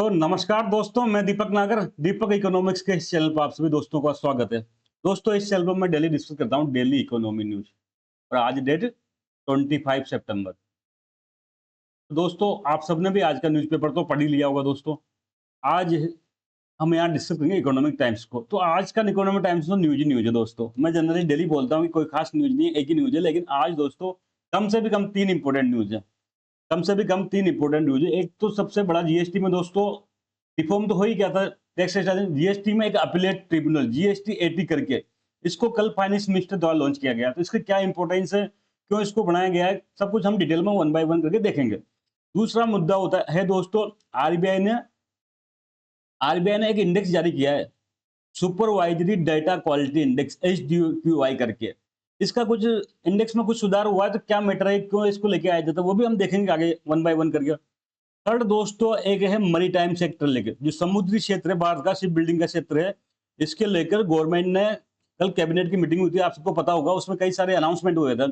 तो नमस्कार दोस्तों, मैं दीपक नागर, दीपक इकोनॉमिक्स के इस चैनल पर आप सभी दोस्तों का स्वागत है। दोस्तों, इस चैनल पर मैं डेली डिस्कस करता हूँ डेली इकोनॉमी न्यूज और आज डेट 25 सितंबर। तो दोस्तों, आप सबने भी आज का न्यूज़पेपर तो पढ़ ही लिया होगा दोस्तों। आज हम यहाँ डिस्कस करेंगे इकोनॉमिक टाइम्स को। तो आज का इकोनॉमिक टाइम्स तो न्यूज ही न्यूज है दोस्तों। मैं जनरली डेली बोलता हूँ कि कोई खास न्यूज नहीं है, एक ही न्यूज है, लेकिन आज दोस्तों कम से भी कम तीन इंपॉर्टेंट न्यूज है। कम से भी कम तीन इंपॉर्टेंट न्यूज है। एक तो सबसे बड़ा जीएसटी में दोस्तों रिफॉर्म तो हो ही गया था, टैक्स स्टाइलिंग। जीएसटी में एक अपीलेट ट्रिब्यूनल जीएसटी 80 करके इसको कल फाइनेंस मिनिस्टर द्वारा लॉन्च किया गया। तो इसका क्या इंपॉर्टेंस है, क्यों इसको बनाया गया है, सब कुछ हम डिटेल में वन बाय वन करके देखेंगे। दूसरा मुद्दा होता है दोस्तों, आरबीआई ने आरबीआई ने एक इंडेक्स जारी किया है, supervisory data quality index HDQI करके। इसका कुछ इंडेक्स में कुछ सुधार हुआ है, तो क्या मैटर है, क्यों इसको लेके आया जाता है, वो भी हम देखेंगे आगे वन बाय वन करके। थर्ड दोस्तों, एक है मरीटाइम सेक्टर लेकर, जो समुद्री क्षेत्र है, भारत का शिप बिल्डिंग का क्षेत्र है, इसके लेकर गवर्नमेंट ने कल कैबिनेट की मीटिंग हुई थी, आप सबको पता होगा। उसमें कई सारे अनाउंसमेंट हुए थे,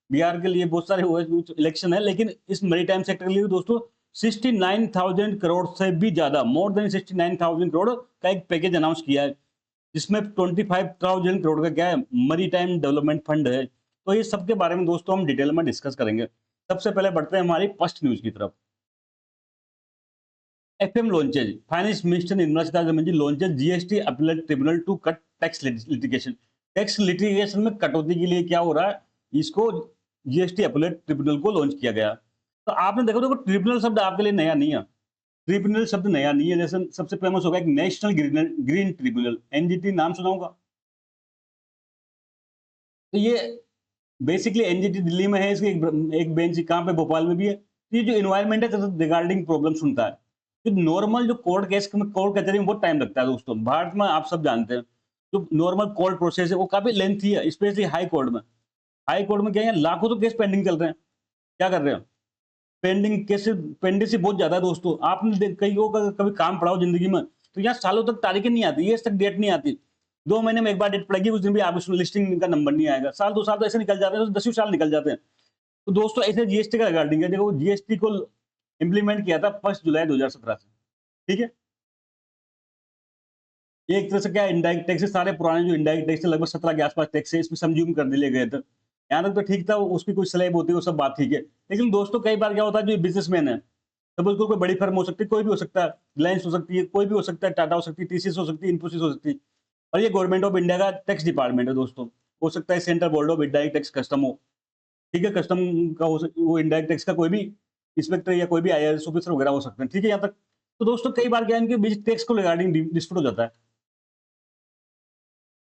बिहार के लिए बहुत सारे हुए, इलेक्शन है, लेकिन इस मरीटाइम सेक्टर के लिए दोस्तों 69,000 करोड़ से भी ज्यादा, मोर देन 69,000 करोड़ का एक पैकेज अनाउंस किया है, जिसमें 25,000 करोड़ का क्या है, मरीटाइम डेवलपमेंट फंड है। तो ये सबके बारे में दोस्तों हम डिटेल में डिस्कस करेंगे। सबसे पहले बढ़ते हैं हमारी फर्स्ट न्यूज की तरफ। FM launches, finance minister Nirmala Sitharaman ji launches GST appellate tribunal to cut tax litigation. Tax litigation में कटौती के लिए क्या हो रहा है, इसको जीएसटी अपीलेट ट्रिब्यूनल को लॉन्च किया गया। तो आपने देखो देखो ट्रिब्यूनल शब्द आपके लिए नया नहीं है। ट्रिब्यूनल शब्द नया नहीं है। जैसे सबसे फेमस होगा एक नेशनल ग्रीन ट्रिब्यूनल, एनजीटी, नाम सुना होगा। तो ये बेसिकली एनजीटी दिल्ली में है, इसकी एक बेंच कहाँ पे, भोपाल में भी है। तो ये जो इन्वायरमेंट है रिगार्डिंग प्रॉब्लम सुनता है। तो नॉर्मल जो कोर्ट केस में, कोर्ट कचहरी में बहुत टाइम लगता है दोस्तों, भारत में आप सब जानते हैं। जो नॉर्मल कोर्ट प्रोसेस है वो काफी लेंथी है, स्पेशली हाई कोर्ट में। हाई कोर्ट में क्या है, लाखों तो केस पेंडिंग चल रहे हैं। क्या कर रहे हैं, पेंडिंग केस, पेंडेंसी बहुत ज्यादा है दोस्तों। आपने कई को कभी काम पड़ा हो जिंदगी में, तो यहाँ सालों तक तारीखें नहीं आती, ये तक डेट नहीं आती। 2 महीने में एक बार डेट पड़ेगी, उस दिन भी आप लिस्टिंग का नंबर नहीं आएगा। साल 2 साल तो ऐसे निकल जाते हैं, तो 10 साल निकल जाते हैं। तो दोस्तों ऐसे जीएसटी का रिगार्डिंग है, देखो जीएसटी को इंप्लीमेंट किया था 1 जुलाई 2017 से। ठीक है, ये एक तरह से क्या, इंडायरेक्ट टैक्स, सारे पुराने जो इंडायरेक्ट टैक्स लगभग 17 के आसपास टैक्स है, इसमें संज्यूम कर दिए गए थे। यहाँ तक तो ठीक था, उसकी कोई स्लैब होती है, वो सब बात ठीक है। लेकिन दोस्तों कई बार क्या होता है, जो बिजनेसमैन है, सपोज कोई बड़ी फर्म हो सकती है, कोई भी हो सकता है, रिलायंस हो सकती है, कोई भी हो सकता है, टाटा हो सकती है, टीसीएस हो सकती है, इन्फोसिस हो सकती है, और ये गवर्नमेंट ऑफ इंडिया का टैक्स डिपार्टमेंट है दोस्तों। हो सकता है central board of indirect tax custom हो, ठीक है, कस्टम का हो वो इंडायरेक्ट टैक्स का कोई भी इंस्पेक्टर या कोई भी आईआरएस ऑफिसर वगैरह हो सकते हैं, ठीक है यहाँ तक। तो दोस्तों कई बार क्या है, इनके बीच टैक्स को रिगार्डिंग डिस्प्यूट हो जाता है।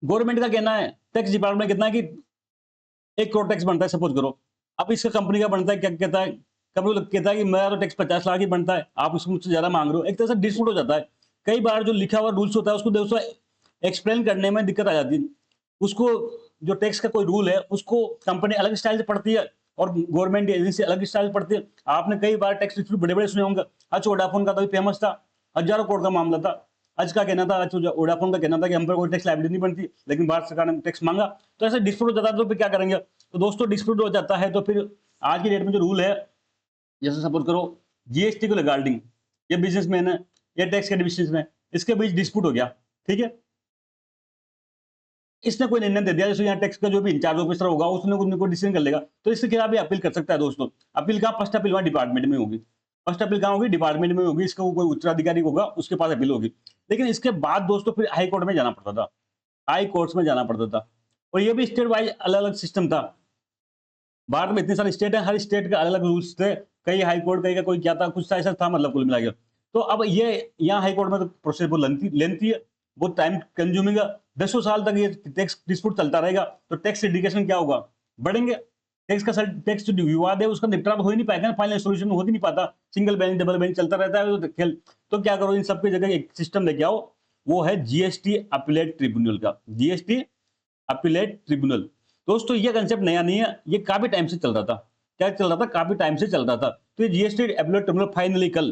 गवर्नमेंट का कहना है, टैक्स डिपार्टमेंट कितना है कि 1 करोड़ टैक्स बनता है, सपोज करो। अब इसका कंपनी का बनता है, क्या कहता है, कभी कहता है कि मेरा तो टैक्स 50 लाख ही बनता है, आप उसको मुझसे ज्यादा मांग रहे हो। एक तरह से डिस्प्यूट हो जाता है। कई बार जो लिखा हुआ रूल्स होता है उसको दोस्तों एक्सप्लेन करने में दिक्कत आ जाती है। उसको, जो टैक्स का कोई रूल है उसको कंपनी अलग स्टाइल से पढ़ती है और गवर्नमेंट एजेंसी अलग स्टाइल से पढ़ती है। आपने कई बार टैक्स डिस्प्यूट बड़े बड़े सुने होंगे। आज वोडाफोन का तो फेमस था, हजारों करोड़ का मामला था। आज का कहना था, आज वोडाफोन का कहना था कि हम पर कोई टैक्स लायबिलिटी नहीं बनती, लेकिन भारत सरकार ने टैक्स मांगा। तो ऐसे डिस्प्यूट हो जाता है, तो फिर क्या करेंगे। तो दोस्तों डिस्प्यूट हो जाता है, तो फिर आज की डेट में जो रूल है, जैसे सपोज करो जीएसटी को रिगार्डिंग, ये बिजनेसमैन है, ये टैक्स के डिविजन है, इसके बीच डिस्प्यूट हो गया, ठीक है। इसने कोई निर्णय दे दिया, जैसे यहाँ टैक्स का जो भी इंचार्ज ऑफिसर होगा उसने कोई डिसीजन कर लेगा, तो इसके खिलाफ भी अपील कर सकता है दोस्तों। अपील कहाँ, फर्स्ट अपील वहाँ डिपार्टमेंट में होगी। फर्स्ट अपील कहाँ होगी, डिपार्टमेंट में होगी। इसका कोई उत्तराधिकारी होगा, उसके पास अपील होगी। लेकिन इसके बाद दोस्तों फिर हाई कोर्ट में जाना पड़ता था, हाई कोर्ट्स में जाना पड़ता था। और ये भी स्टेट वाइज अलग अलग सिस्टम था। भारत में इतने सारे स्टेट है, हर स्टेट का अलग अलग रूल्स थे। कई हाई कोर्ट, कई का कोई क्या था, कुछ ऐसा था, मतलब कुल मिला के। तो अब ये यहाँ हाई कोर्ट में तो प्रोसेस बहुत लेंथी है, बहुत टाइम कंज्यूमिंग है। 10 साल तक ये टैक्स डिस्प्यूट चलता रहेगा, तो टैक्स लिटिगेशन क्या होगा, बढ़ेंगे। टैक्स जो विवाद है उसका निपटारा तो हो ही नहीं पाएगा, फाइनल सोल्यूशन हो ही नहीं पाता। सिंगल बेंच डबल बेंच चलता रहता है, तो खेल। तो क्या करो, इन सबकी जगह एक सिस्टम लेके आओ, वो है जीएसटी अपीलेट ट्रिब्यूनल का, जीएसटी अपीलेट ट्रिब्यूनल। दोस्तों ये कंसेप्ट नया नहीं है, ये काफी टाइम से चल रहा था। क्या चल रहा था, काफी टाइम से चल रहा था। तो ये जीएसटी अपीलेट ट्रिब्यूनल फाइनली कल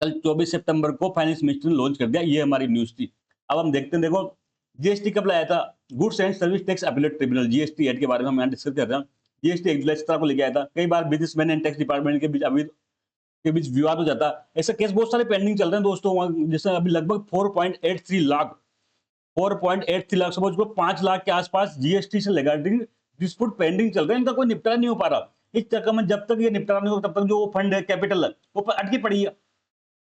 कल 24 सितंबर को फाइनेंस मिनिस्टर ने लॉन्च कर दिया। ये हमारी न्यूज थी। अब हम देखते हैं, देखो जीएसटी कब लाया था, goods and service tax appellate tribunal, GST act के बारे में हम यहाँ डिस्कस कर रहे हैं। जीएसटी एक्ट 2017 को लेके आया था। कई बार बिजनेसमैन एंड टैक्स डिपार्टमेंट के बीच अभी के बीच विवाद हो जाता है। ऐसे केस बहुत सारे पेंडिंग चल रहे हैं दोस्तों, वहाँ जैसे अभी लगभग 4.83 लाख समझ लो 5 लाख के आसपास जीएसटी से रिगार्डिंग डिस्प्यूट पेंडिंग चल रहे हैं, इनका कोई निपटारा नहीं हो पा रहा। इस चक्कर में जब तक ये निपटारा नहीं होगा तब तक जो फंड है, कैपिटल है, वो अटकी पड़ी है।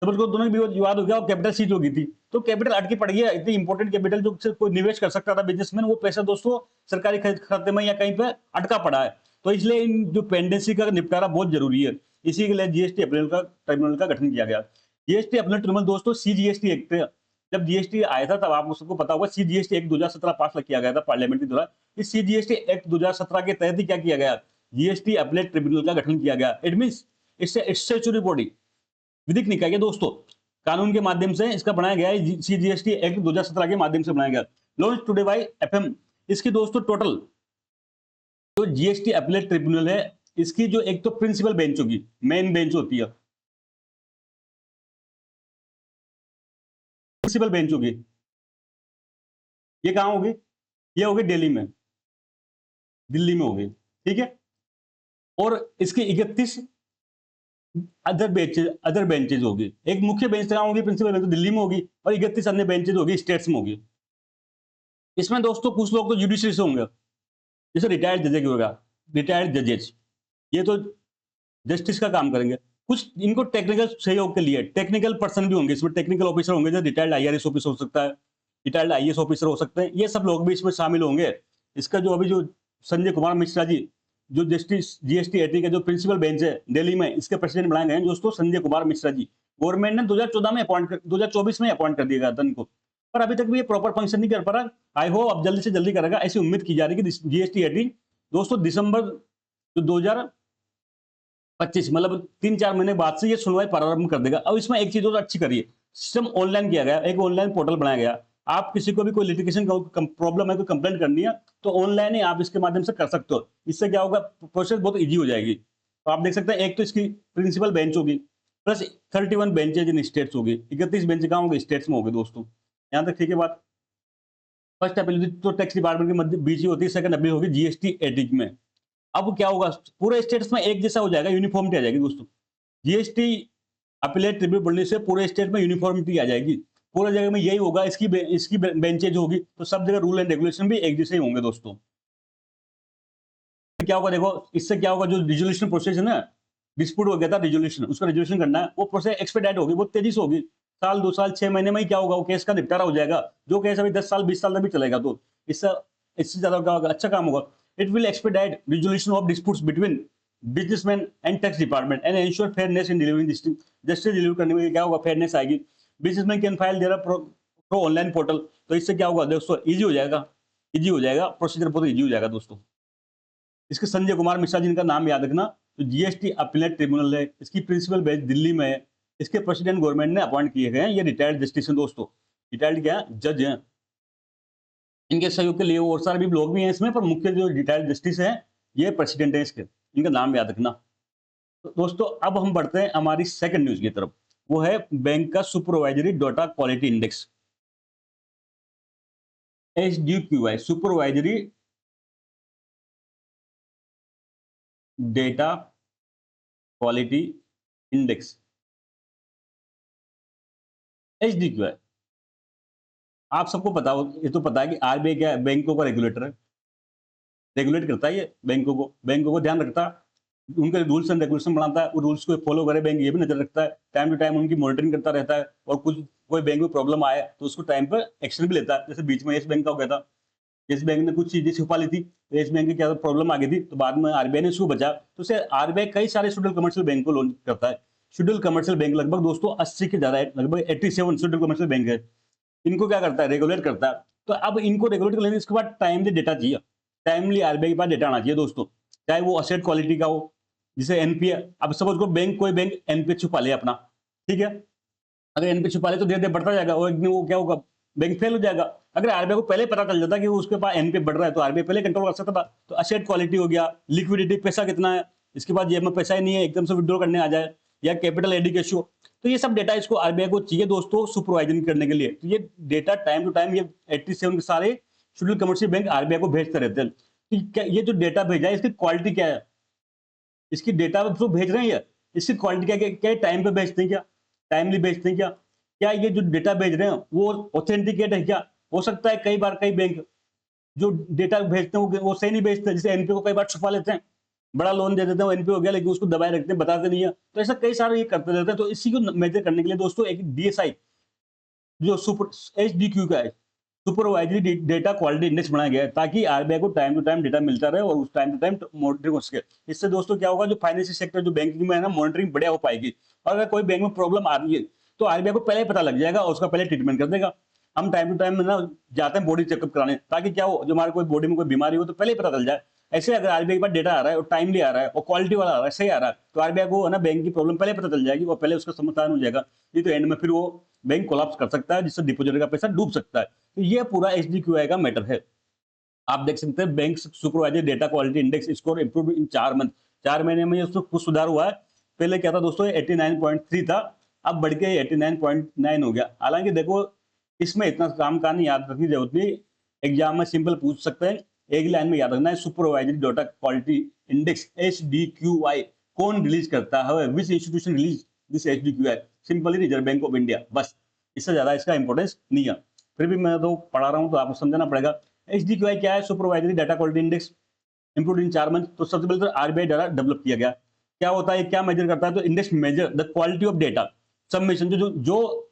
समझ लो दोनों में विवाद हो गया और कैपिटल सीज हो गई थी, तो कैपिटल अटकी पड़ी है। इतनी इंपॉर्टेंट कैपिटल जो कोई निवेश कर सकता था बिजनेसमैन, वो पैसा दोस्तों सरकारी खाते में या कहीं पे अटका पड़ा है। तो इसलिए इन जो पेंडेंसी का निपटारा बहुत जरूरी है। इसी के लिए जीएसटी अपील का ट्रिब्यूनल का गठन किया गया। जीएसटी अपील ट्रिब्यूनल दोस्तों सीजीएसटी एक्ट, जब जीएसटी आया था तब आप सबको पता होगा सीजीएसटी एक्ट 2017 पास किया गया था पार्लियामेंट के द्वारा। इस सीजीएसटी एक्ट 2017 के तहत ही क्या किया गया, जीएसटी अपील ट्रिब्यूनल का गठन किया गया। इट मींस इससे स्टैट्यूटरी बॉडी, विधिक निकाय है दोस्तों, कानून के माध्यम से इसका बनाया गया है। सीजीएसटी एक्ट 2017 के माध्यम से बनाया गया, लॉन्च टुडे बाय एफएम। इसकी दोस्तों टोटल जो जीएसटी अपीलेट ट्रिब्यूनल है, इसकी जो एक तो प्रिंसिपल बेंच होगी, मेन बेंच होती है, प्रिंसिपल बेंच होगी, ये कहां होगी, ये होगी दिल्ली में, दिल्ली में होगी, ठीक है। और इसकी 31 अदर बेंचेज होगी। एक मुख्य बेंच कहां होगी, प्रिंसिपल बेंच दिल्ली में होगी, और 31 अन्य बेंचेज होगी स्टेट्स में होगी। इसमें दोस्तों कुछ लोग तो जुडिशरी से होंगे, जैसे रिटायर्ड जजेज होगा, रिटायर्ड जजेज, ये तो जस्टिस का काम करेंगे। कुछ इनको टेक्निकल सहयोग के लिए टेक्निकल पर्सन भी होंगे, इसमें टेक्निकल ऑफिसर होंगे, जो रिटायर्ड आईआरएस ऑफिसर हो सकता है, रिटायर्ड आईएएस ऑफिसर हो सकते हैं, ये सब लोग भी इसमें शामिल होंगे। इसका जो अभी जो संजय कुमार मिश्रा जी, जो जस्टिस जीएसटी एटी का जो प्रिंसिपल बेंच है दिल्ली में, इसके प्रेसिडेंट बनाए गए हैं दोस्तों संजय कुमार मिश्रा जी। गवर्नमेंट ने 2024 में अपॉइंट कर दिया गया था इनको, पर अभी तक भी ये प्रॉपर फंक्शन नहीं कर पा रहा। आई होप अब जल्दी से जल्दी करेगा, ऐसी उम्मीद की जा रही है कि जीएसटी एटी दोस्तों दिसंबर 2025 मतलब 3-4 महीने बाद से ये सुनवाई प्रारंभ कर देगा। अब इसमें एक चीज और अच्छी करिए, सिस्टम ऑनलाइन किया गया, एक ऑनलाइन पोर्टल बनाया गया। आप किसी को भी कोई लिटिगेशन प्रॉब्लम है, कोई कंप्लेंट करनी है, तो ऑनलाइन ही आप इसके माध्यम से कर सकते हो। इससे क्या होगा, प्रोसेस बहुत इजी हो जाएगी। तो आप देख सकते हैं, एक तो इसकी प्रिंसिपल बेंच होगी, प्लस 31 बेंचेज इन स्टेट्स होगी, 31 बेंच कहाँ होगी, स्टेट्स में होगी दोस्तों। यहाँ तक ठीक है बात। फर्स्ट अपील तो टैक्स डिपार्टमेंट के मध्य बीच ही होती है, सेकंड अपील होगी जीएसटी एटिक में। अब क्या होगा, पूरे स्टेट्स में एक जैसा हो जाएगा, यूनिफॉर्मिटी आ जाएगी दोस्तों। जीएसटी अपीलेट ट्रिब्यूनल बनने से पूरे स्टेट में यूनिफॉर्मिटी आ जाएगी, पूरे जगह में यही होगा। इसकी बेंचेज होगी, तो सब जगह रूल एंड रेगुलेशन भी एक जैसे ही होंगे दोस्तों। क्या होगा देखो, इससे क्या होगा, जो रिजोल्यूशन प्रोसेस है ना, डिस्प्यूट हो गया था रिजोल्यूशन, उसका रिजोल्यूशन करना है, वो प्रोसेस एक्सपेडाइट होगी, बहुत तेजी से होगी। साल 2 साल 6 महीने में ही क्या होगा, वो केस का निपटारा हो जाएगा। जो केस अभी 10 साल 20 साल तक भी चलेगा, तो इससे ज्यादा क्या होगा, अच्छा काम होगा। It will expedite resolution of disputes between businessmen and tax department and ensure fairness in delivering justice deliver करने में क्या होगा, fairness आएगी। businessman can file their pro online portal, तो इससे क्या होगा दोस्तों, इजी हो जाएगा, इजी हो जाएगा, प्रोसीजर बहुत इजी हो जाएगा दोस्तों। इसके संजय कुमार मिश्रा जी, इनका नाम याद रखना। तो जीएसटी अपीलेट ट्रिब्यूनल है, इसकी प्रिंसिपल बेंच दिल्ली में है, इसके प्रेसिडेंट गवर्नमेंट ने अपॉइंट किए गए हैं। ये रिटायर्ड जस्टिस हैं दोस्तों, रिटायर्ड क्या जज हैं। इनके सहयोग के लिए और सारे भी लोग भी हैं इसमें, पर मुख्य जो रिटायर्ड जस्टिस है ये प्रेसिडेंट है इसके, इनका नाम याद रखना। तो दोस्तों अब हम बढ़ते हैं हमारी सेकंड न्यूज की तरफ, वो है बैंक का supervisory data quality index, SDQI, supervisory data quality index, SDQI। आप सबको पता हो, ये तो पता है कि आरबीआई क्या है, बैंकों का रेगुलेटर है, रेगुलेट करता है ये बैंकों को ध्यान रखता है, उनके रूल्स एंड रेगुलेशन बनाता है, वो रूल्स को फॉलो करे बैंक, ये भी नजर रखता है, टाइम टू टाइम उनकी मॉनिटरिंग करता रहता है, और कोई बैंक में प्रॉब्लम आए तो उसको टाइम पर एक्शन भी लेता है। जैसे बीच में येस बैंक का हो गया था, येस बैंक ने कुछ चीजें छुपा ली थी, तो येस बैंक की क्या प्रॉब्लम आ गई थी, तो बाद में आरबीआई ने उसको बचा। तो उसे आरबीआई कई सारे शेड्यूल कमर्शियल बैंक को लोन करता है। शेड्यूल कमर्शियल बैंक लगभग दोस्तों 80 के ज्यादा है, लगभग 87 शेड्यूल कमर्शियल बैंक है। इनको क्या करता है, रेगुलेट करता है। तो अब इनको रेगुलेट करने के बाद टाइमली डेटा चाहिए, टाइमली आरबीआई के पास डेटा आना चाहिए दोस्तों, चाहे वो असेट क्वालिटी का हो, जिसे एनपीए, अब सपोज को कोई बैंक एनपीए छुपा ले अपना, ठीक है, अगर एनपीए छुपा ले तो धीरे धीरे बढ़ता जाएगा, और एक दिन वो क्या होगा, बैंक फेल हो जाएगा। अगर आरबीआई को पहले पता चल जाता कि वो उसके पास एनपीए बढ़ रहा है, तो आरबीआई पहले कंट्रोल कर सकता था। तो असेट क्वालिटी हो गया, लिक्विडिटी, पैसा कितना है, इसके बाद जेब में पैसा ही नहीं है, एकदम से विड्रॉ करने आ जाए, या कैपिटल एडी रेशियो, तो ये सब डेटा इसको आरबीआई को चाहिए दोस्तों सुपरवाइजन करने के लिए। तो ये डेटा टाइम टू टाइम ये 87 के सारे शेड्यूल कमर्शियल बैंक आरबीआई को भेजते रहते हैं। ये जो डेटा भेजा है, इसकी क्वालिटी क्या है, इसकी डेटा जो भेज रहे हैं इसकी क्वालिटी क्या टाइम पे बेचते हैं, क्या टाइमली बेचते हैं, क्या ये जो डेटा भेज रहे हैं वो ऑथेंटिकेट है क्या? हो सकता है कई बार कई बैंक जो डेटा भेजते हैं वो सही नहीं भेजते, जैसे एनपीओ को कई बार छुपा लेते हैं, बड़ा लोन दे देते हैं, वो एनपीओ हो गया लेकिन उसको दबाए रखते हैं, बताते नहीं है। तो ऐसा कई सारे ये करते रहते हैं। तो इसी को मेजर करने के लिए दोस्तों एक डीएसआई जो सुपर एचडीक्यू का है, सुपरवाइजरी डेटा क्वालिटी इंडेक्स बनाया गया है, ताकि आरबीआई को टाइम टू टाइम डेटा मिलता रहे और उस टाइम टू टाइम मॉनिटरिंग हो सके। इससे दोस्तों क्या होगा, जो फाइनेंशियल सेक्टर जो बैंकिंग में है ना, मॉनिटरिंग बढ़िया हो पाएगी। और अगर कोई बैंक में प्रॉब्लम आ रही है तो आरबीआई को पहले पता लग जाएगा और उसका पहले ट्रीटमेंट कर देगा। हम टाइम टू टाइम ना जाते हैं बॉडी चेकअप कराने, ताकि क्या हो, जो हमारे कोई बॉडी में कोई बीमारी हो तो पहले ही पता चल जाए। ऐसे अगर आरबीआई के पास डेटा आ रहा है और टाइमली आ रहा है और क्वालिटी वाला आ रहा है, सही आ रहा है, तो आरबीआई को है ना बैंक की प्रॉब्लम पहले पता चल जाएगी और पहले उसका समाधान हो जाएगा। नहीं तो एंड में फिर वो बैंक कोलैप्स कर सकता है, जिससे डिपॉजिटर का पैसा डूब सकता है। तो ये पूरा एचडीक्यूआई का मैटर है। आप देख सकते हैं bank supervisory data quality index score improve in 4 month, 4 महीने में उसमें कुछ सुधार हुआ है। पहले क्या था दोस्तों, 89.3 था, अब बढ़ के 89.9 हो गया। हालांकि देखो इसमें इतना काम का नहीं याद रखने की जरूरत नहीं, एग्जाम में सिंपल पूछ सकते हैं, एक लाइन में याद रखना है, supervisory data quality index HDQI कौन रिलीज करता है, which institution release this HDQI, simply reserve bank of India, बस। इससे ज्यादा इसका इंपॉर्टेंस नहीं है। फिर भी मैं तो पढ़ा रहा हूं तो आपको समझना पड़ेगा। एचडीक्यूआई क्या है, supervisory data quality index improved in 4 month. तो सबसे पहले तो आरबीआई द्वारा डेवलप किया गया। क्या होता है, क्या मेजर करता है, तो index measure the quality of data submission. जो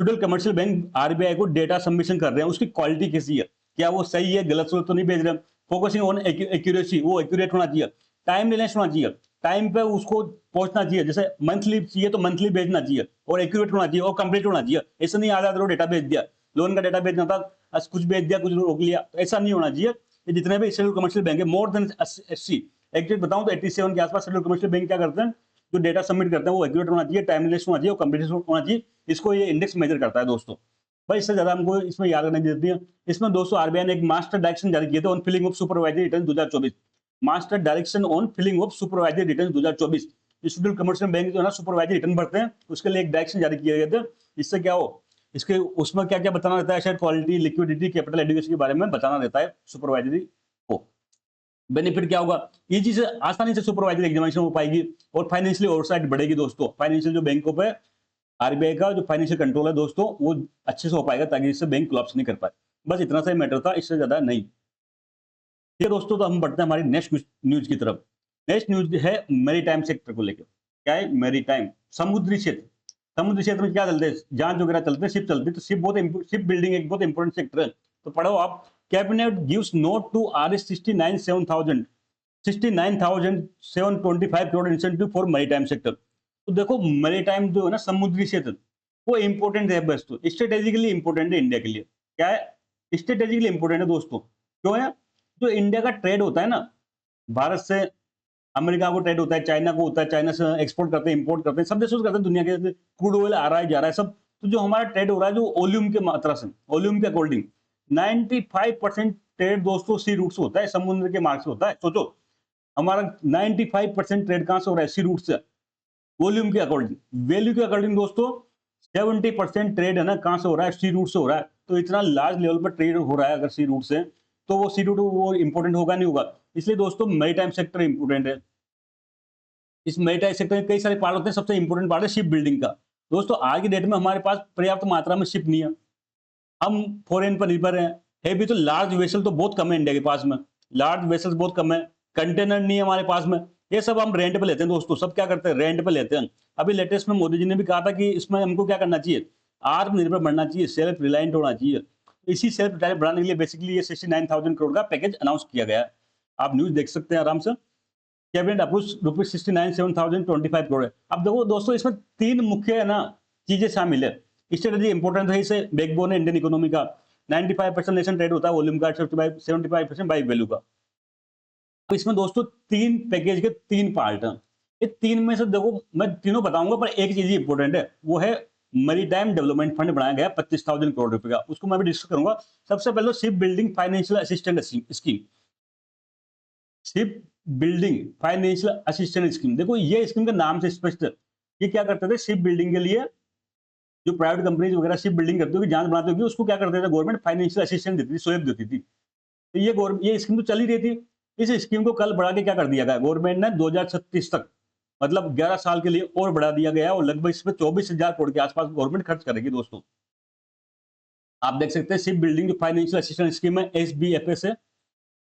फेडरल कमर्शियल बैंक आरबीआई को डेटा सबमिशन कर रहे हैं उसकी क्वालिटी कैसी है, क्या वो सही है, गलत तो नहीं भेज रहे। फोकसिंग ऑन एक्यूरेसी, वो एक्यूरेट होना चाहिए, टाइम रिलेंस होना चाहिए, टाइम पे उसको पहुंचना चाहिए। जैसे मंथली चाहिए तो मंथली भेजना चाहिए और एक्यूरेट होना चाहिए और कंप्लीट होना चाहिए। ऐसा नहीं आधा आधा डेटा भेज दिया, लोन का डेटा भेजना था, कुछ भेज दिया, कुछ रोक लिया, तो ऐसा नहीं होना चाहिए। ये जितने भी शेड्यूल कमर्शियल बैंक है, मोर देन 80, एग्जैक्ट बताऊं तो 87 के आसपास शेड्यूल कमर्शियल बैंक क्या करते हैं, जो डेटा सबमिट करते हैं वो एक्यूरेट होना चाहिए, टाइमलेस होना चाहिए और कंप्लीट होना चाहिए। इसको ये इंडेक्स मेजर करता है दोस्तों। भाई इससे ज्यादा हमको इसमें याद रखने की जरूरत नहीं है। इसमें दोस्तों आरबीआई ने एक मास्टर डायरेक्शन जारी किए थे on filing of supervisory return 2024, master direction on filing of supervisory return 2024। Schedule commercial bank जो है ना सुपरवाइजरी रिटर्न भरते हैं, उसके लिए एक डायरेक्शन जारी किए गए थे। इससे क्या हो, इसके उसमें क्या क्या बताना रहता है, asset quality, liquidity, capital education के बारे में बताना रहता है सुपरवाइजरी को। बेनिफिट क्या होगा, इजी से आसानी से सुपरवाइजरी एग्जामिनेशन हो पाएगी और फाइनेंशियल ओवरसाइट बढ़ेगी दोस्तों। फाइनेंशियल जो बैंकों पे आरबीआई का जो फाइनेंशियल कंट्रोल है दोस्तों, वो अच्छे से हो पाएगा, ताकि इससे बैंक कोलैप्स नहीं कर पाए। बस इतना सा ही मैटर था, इससे ज्यादा नहीं। ठीक है दोस्तों, तो हम बढ़ते हैं हमारी नेक्स्ट न्यूज की तरफ। नेक्स्ट न्यूज है मैरीटाइम सेक्टर को लेकर। क्या है मैरीटाइम, समुद्री क्षेत्र। समुद्री क्षेत्र में क्या चलते हैं, जहाज वगैरह चलते हैं, शिप चलती है, तो शिप बिल्डिंग एक बहुत इंपॉर्टेंट सेक्टर है। तो पढ़ो आप, cabinet gives note to RS 69,725 crore incentive for maritime sector. तो देखो मैरीटाइम जो है ना, समुद्री क्षेत्र, वो इंपॉर्टेंट है, बस तो स्ट्रेटेजिकली इंपॉर्टेंट है इंडिया के लिए। क्या है, स्ट्रेटेजिकली इंपॉर्टेंट है दोस्तों। क्यों है, जो इंडिया का ट्रेड होता है ना, भारत से अमेरिका को ट्रेड होता है, चाइना को होता है, चाइना से एक्सपोर्ट करते हैं, इंपोर्ट करते हैं, सब देशों से करते हैं दुनिया के। क्रूड ऑयल आ रहा है, जा रहा है सब। तो जो हमारा ट्रेड हो रहा है, जो वॉल्यूम के मात्रा से, वॉल्यूम के अकॉर्डिंग 95% ट्रेड दोस्तों सी रूट से होता है, समुद्र के मार्ग से होता है। सोचो हमारा 95% ट्रेड कहां से हो रहा है, सी रूट से, वॉल्यूम के अकॉर्डिंग। वैल्यू के अकॉर्डिंग दोस्तों 70% ट्रेड है ना, कहां से हो रहा है, सी रूट से हो रहा है। तो इतना लार्ज लेवल पर ट्रेड हो रहा है अगर सी रूट से, तो वो सी रूट वो इंपॉर्टेंट होगा नहीं होगा। इसलिए दोस्तों मैरीटाइम सेक्टर इंपॉर्टेंट है। इस मैरीटाइम सेक्टर में कई सारे पार्ट होते हैं, सबसे इंपॉर्टेंट पार्ट है शिप बिल्डिंग का। दोस्तों आज की डेट में हमारे पास पर्याप्त मात्रा में शिप नहीं है, हम फॉरेन पर निर्भर हैं। है भी तो लार्ज वेसल तो बहुत कम है इंडिया के पास में, लार्ज वेसल्स बहुत कम है, कंटेनर नहीं है हमारे पास में। ये सब हम रेंट पे लेते हैं दोस्तों, सब क्या करते हैं, रेंट पे लेते हैं। अभी लेटेस्ट में मोदी जी ने भी कहा था कि इसमें हमको क्या करना चाहिए, आत्मनिर्भर बनना चाहिए, सेल्फ रिलायंट होना चाहिए। इसी सेल्फ रिलायंट बढ़ाने के लिए बेसिकली ये 69,000 करोड़ का पैकेज अनाउंस किया गया है। आप न्यूज देख सकते हैं आराम से। कैबिनेट अप्रूव्स रुपीज 69,725 करोड़ है। अब देखो दोस्तों, इसमें 3 मुख्य है ना चीजें शामिल है। स्ट्रेटेजी इंपोर्टेंट है, इसे बैकबोन है इंडियन इकोनॉमी का। 95% नेशन ट्रेड होता है वॉल्यूम का, 75% बाई वैल्यू का। तो इसमें दोस्तों 3 पैकेज के 3 पार्ट हैं। ये 3 में से देखो मैं तीनों बताऊंगा, पर एक चीज इंपोर्टेंट है, वो है मैरीटाइम डेवलपमेंट फंड बनाया गया 25,000 करोड़ रुपए का, उसको मैं भी डिस्कस करूंगा। सबसे पहले ship building financial assistant scheme, ship building financial assistance scheme. देखो ये स्कीम के नाम से स्पष्ट है, ये क्या करते थे, शिप बिल्डिंग के लिए जो प्राइवेट कंपनीज वगैरह शिप बिल्डिंग करती होगी, जहाज बनाती होगी, उसको क्या करते थे, गवर्नमेंट फाइनेंशियल असिस्टेंस देती थी, सहयोग देती थी। तो ये स्कीम तो चल ही रही थी। इस स्कीम को कल बढ़ा के क्या कर दिया गया, गवर्नमेंट ने 2036 तक मतलब 11 साल के लिए और बढ़ा दिया गया है और लगभग इसमें 24,000 करोड़ के आसपास गवर्नमेंट खर्च करेगी दोस्तों। आप देख सकते हैं शिप बिल्डिंग जो फाइनेंशियल असिस्टेंस स्कीम है SBFS है,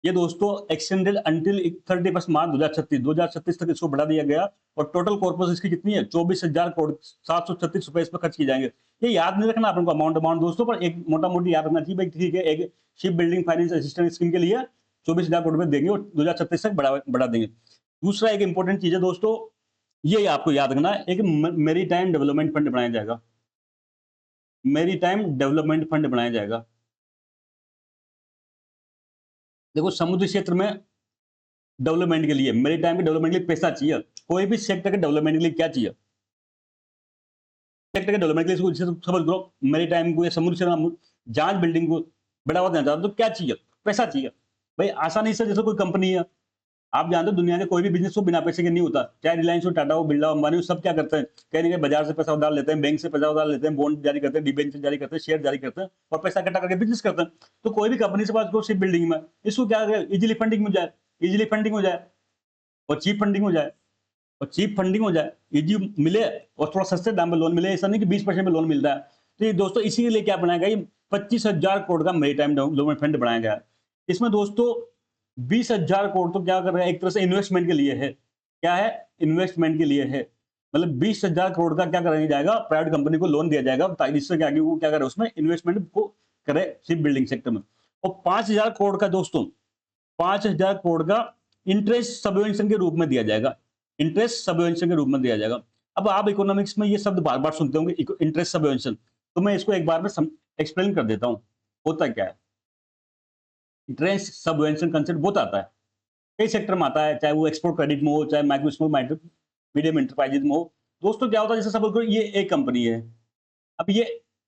ये दोस्तों एक्सटेंडेड अंटिल 31 मार्च 2036 तक इसको बढ़ा दिया गया और टोटल कॉर्पस इसकी कितनी है 24,000 करोड़ 736 रुपए इस पर खर्च किए जाएंगे। ये याद नहीं रखना आपको अमाउंट दोस्तों, पर एक मोटा मोटी याद रखना चाहिए भाई, ठीक है, एक ship building finance assistance scheme के लिए 24,000 करोड़ रुपए देंगे और 2036 तक बढ़ा देंगे। दूसरा एक इंपॉर्टेंट चीज है दोस्तों, ये आपको याद रखना है, एक मेरीटाइम डेवलपमेंट फंड बनाया जाएगा। मेरीटाइम डेवलपमेंट फंड बनाया जाएगा। देखो समुद्री क्षेत्र में डेवलपमेंट के लिए, मेरीटाइम के डेवलपमेंट के लिए पैसा चाहिए। कोई भी सेक्टर के डेवलपमेंट के लिए क्या चाहिए, सेक्टर के डेवलपमेंट के लिए समझ लो, मेरीटाइम को या समुद्र क्षेत्र जहाज बिल्डिंग को बढ़ावा देना चाहते तो क्या चाहिए, पैसा चाहिए भाई। आसानी से जैसे कोई कंपनी है, आप जानते हो दुनिया के कोई भी बिजनेस को बिना पैसे के नहीं होता, चाहे रिलायंस हो, टाटा हो, बिरला हो, अंबानी हो, सब क्या करते हैं, कहीं ना कहीं बाजार से पैसा उधार लेते हैं, बैंक से पैसा उधार लेते हैं, बॉन्ड जारी करते हैं, डिबेंचर जारी करते हैं, शेयर जारी करते हैं और पैसा इकट्ठा करके बिजनेस करते हैं। तो कोई भी कंपनी से बात करो शिप बिल्डिंग में, इसको क्या इजिली फंडिंग हो जाए, इजिली फंडिंग हो जाए और चीप फंडिंग हो जाए, और चीप फंडिंग हो जाए, इजी मिले और थोड़ा सस्ते दाम में लोन मिले। ऐसा नहीं कि 20% में लोन मिलता है। तो ये दोस्तों इसी के लिए क्या बनाया गया, ये 25,000 करोड़ का मेरीटाइम डेवलपमेंट फंड बनाया गया है। इसमें दोस्तों 20,000 करोड़ तो क्या कर रहा है, एक तरह से इन्वेस्टमेंट के लिए है। क्या है, इन्वेस्टमेंट के लिए है। मतलब 20,000 करोड़ का क्या कराया जाएगा, प्राइवेट कंपनी को लोन दिया जाएगा ताकि इससे क्या वो क्या करे, उसमें इन्वेस्टमेंट को करे शिप बिल्डिंग सेक्टर में। और 5,000 करोड़ का दोस्तों 5,000 करोड़ का इंटरेस्ट सबवेंशन के रूप में दिया जाएगा, इंटरेस्ट सबवेंशन के रूप में दिया जाएगा। अब आप इकोनॉमिक्स में ये शब्द बार बार सुनते होंगे, इंटरेस्ट सबवेंशन, तो मैं इसको एक बार में एक्सप्लेन कर देता हूं होता क्या है। इंटरेस्ट सबवेंशन कंसेप्ट बहुत आता है, कई सेक्टर में आता है, चाहे वो एक्सपोर्ट क्रेडिट में हो, चाहे माइक्रो स्मॉल मीडियम इंटरप्राइजेज में हो। दोस्तों क्या होता है, जैसे सपोज करो ये एक कंपनी है, अब ये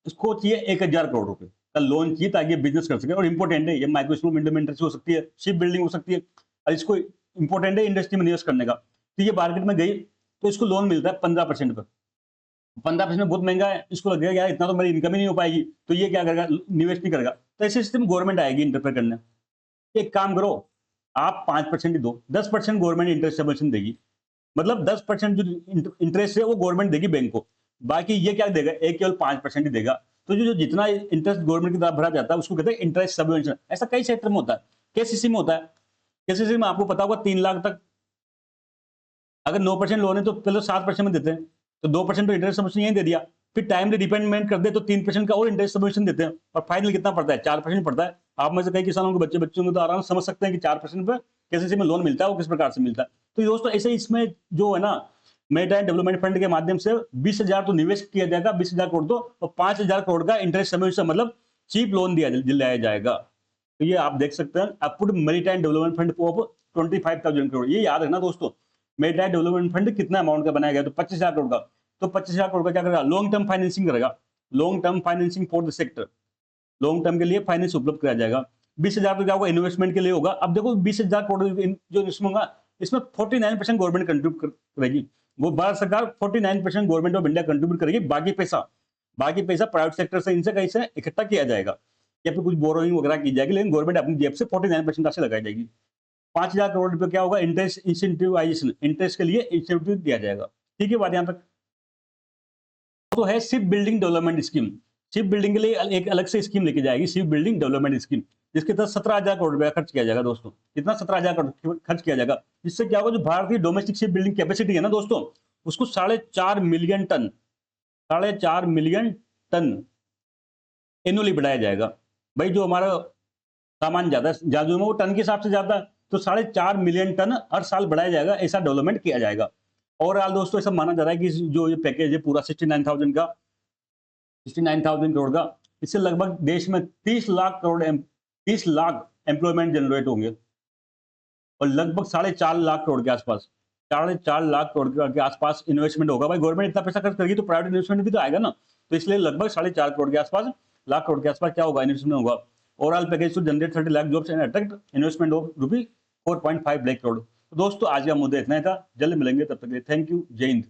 इसको चाहिए 1,000 करोड़ रुपए का लोन चाहिए ताकि बिजनेस कर सके, और इंपॉर्टेंट है ये माइक्रो स्मॉल मीडियम इंडस्ट्री हो सकती है, शिप बिल्डिंग हो सकती है, और इसको इंपॉर्टेंट है इंडस्ट्री में निवेश करने का। तो ये मार्केट में गई तो इसको लोन मिलता है 15% पर। 15% बहुत महंगा है, इसको लगेगा यार इतना तो मेरी इनकम ही नहीं हो पाएगी, तो ये क्या करेगा, निवेश नहीं करेगा। तो ऐसे सिस्टम गवर्नमेंट आएगी इंटरफेयर करने। एक काम करो, आप 5% ही दो, 10% गवर्नमेंट इंटरेस्ट सबवेंशन देगी, मतलब 10% जो इंटरेस्ट है वो गवर्नमेंट देगी बैंक को, बाकी ये क्या देगा, एक केवल 5% ही देगा। तो जो जितना इंटरेस्ट गवर्नमेंट की तरफ भरा जाता है उसको कहते हैं इंटरेस्ट सबवेंशन। ऐसा कई क्षेत्र में होता है, केसीसी में होता है। केसीसी में आपको पता होगा 3 लाख तक अगर 9% लोन है तो पहले 7% में देते हैं, तो 2% तो इंटरेस्ट सबवेंशन यही दे दिया, फिर टाइम पे रिपेमेंट कर दे तो 3% का और इंटरेस्ट सबवेंशन देते हैं, और फाइनल कितना पड़ता है, 4% पड़ता है। आप में से कई किसानों के बच्चे होंगे तो आराम से समझ सकते हैं कि 4% पे केसीसी में लोन मिलता है, वो किस प्रकार से मिलता है। तो दोस्तों ऐसे इसमें जो है ना, मेरीटाइम डेवलपमेंट फंड के माध्यम से 20,000 तो निवेश किया जाएगा, 20,000 करोड़ तो, और 5,000 करोड़ का इंटरेस्ट सबवेंशन मतलब चीप लोन दिलाया जाएगा। तो ये आप देख सकते हैं, अपुड maritime development fund of 25,000 crore. ये याद रखना दोस्तों, मेरीटाइम डेवलपमेंट फंड कितना अमाउंट का बनाया गया, तो 25,000 करोड़ का। तो 25,000 करोड़ का क्या करेगा, लॉन्ग टर्म फाइनेंसिंग करेगा, long term financing for the sector, long term के लिए फाइनेंस उपलब्ध कराया जाएगा। 20,000 तो क्या होगा, इन्वेस्टमेंट के लिए होगा। अब देखो 20,000 करोड़ जो इन्वेस्टमेंट होगा, इसमें 49% गवर्नमेंट कंट्रीब्यूट करेगी, वो भारत सरकार 49% गवर्नमेंट ऑफ इंडिया कंट्रीब्यूट करेगी। बाकी पैसा प्राइवेट सेक्टर से इनसे कैसे इकट्ठा किया जाएगा, या फिर कुछ बोरोइंग वगैरह की जाएगी, लेकिन गवर्नमेंट अपनी जेब से 49% राशि लगाई जाएगी। 5,000 करोड़ रुपए क्या होगा, इंटरेस्ट इंसेंटिवाइजेशन, इंटरेस्ट के लिए इंसेंटिव दिया जाएगा। ठीक है बात, यहां तक तो है ship building development scheme. Ship building के लिए एक अलग से स्कीम लेके जाएगी, शिप बिल्डिंग डेवलपमेंट स्कीम, जिसके तहत 17,000 करोड़ रुपया खर्च किया जाएगा दोस्तों। कितना, 17,000 करोड़ खर्च किया जाएगा। जिससे क्या होगा, जो भारतीय डोमेस्टिक शिप बिल्डिंग कैपेसिटी है ना दोस्तों, उसको 4.5 million ton, 4.5 million ton annually बढ़ाया जाएगा। भाई जो हमारा सामान ज्यादा है जादू में, वो टन के हिसाब से ज्यादा है, तो 4.5 मिलियन टन हर साल बढ़ाया जाएगा, ऐसा डेवलपमेंट किया जाएगा। ओवरऑल दोस्तों ऐसा माना जा रहा है कि जो ये पैकेज है पूरा 69,000 का, 69,000 करोड़ का, इससे लगभग देश में 30 लाख एम्प्लॉयमेंट जनरेट होंगे, और लगभग 4.5 लाख करोड़ के आसपास, 4.5 लाख करोड़ के आसपास इन्वेस्टमेंट होगा। भाई गवर्नमेंट इतना पैसा खर्च करेगी तो प्राइवेट इन्वेस्टमेंट भी तो आएगा ना, तो इसलिए लगभग 4.5 करोड़ के आसपास, लाख करोड़ के आसपास क्या होगा, इन्वेस्टमेंट होगा। Overall package to generate 30 lakh jobs and attract investment of ₹4.5 lakh crore. तो दोस्तों आज का मुद्दा इतना ही था, जल्द मिलेंगे, तब तक के लिए थैंक यू, जय हिंद।